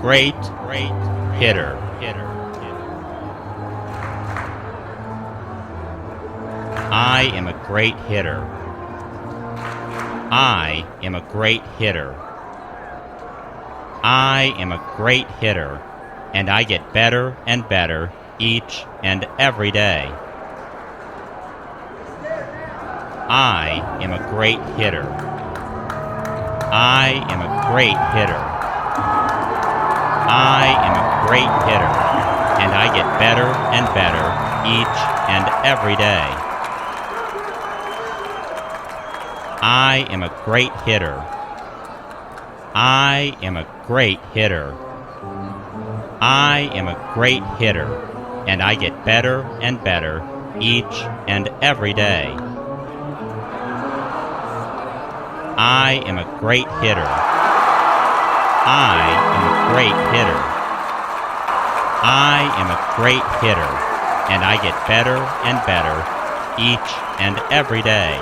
great hitter. I am a great hitter. I am a great hitter. I am a great hitter, and I get better and better each and every day. I am a great hitter. I am a great hitter. I am a great hitter, and I get better and better each and every day. I am a great hitter. I am a great hitter. I am a great hitter, and I get better and better each and every day. I am a great hitter. I am a great hitter. I am a great hitter, and I get better and better each and every day.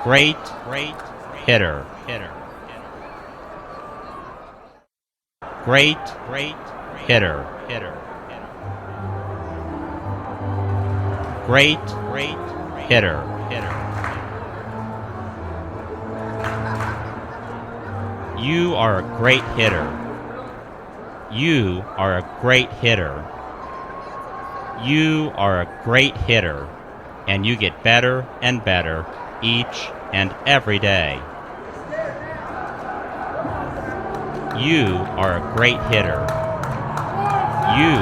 Great hitter. Great hitter. Great hitter. You are a great hitter. You are a great hitter. You are a great hitter, and you get better and better each and every day. You are a great hitter. You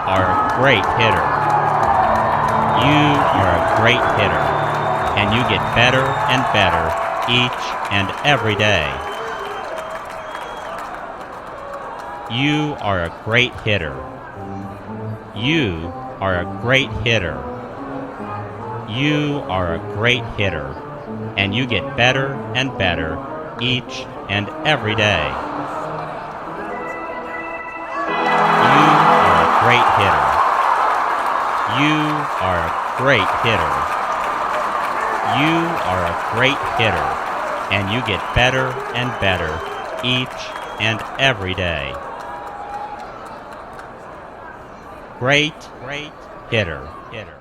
are a great hitter. You are a great hitter, and you get better and better each and every day. You are a great hitter. You are a great hitter. You are a great hitter, and you get better and better each and every day. You are a great hitter. You are a great hitter. You are a great hitter, and you get better and better each and every day. Great hitter.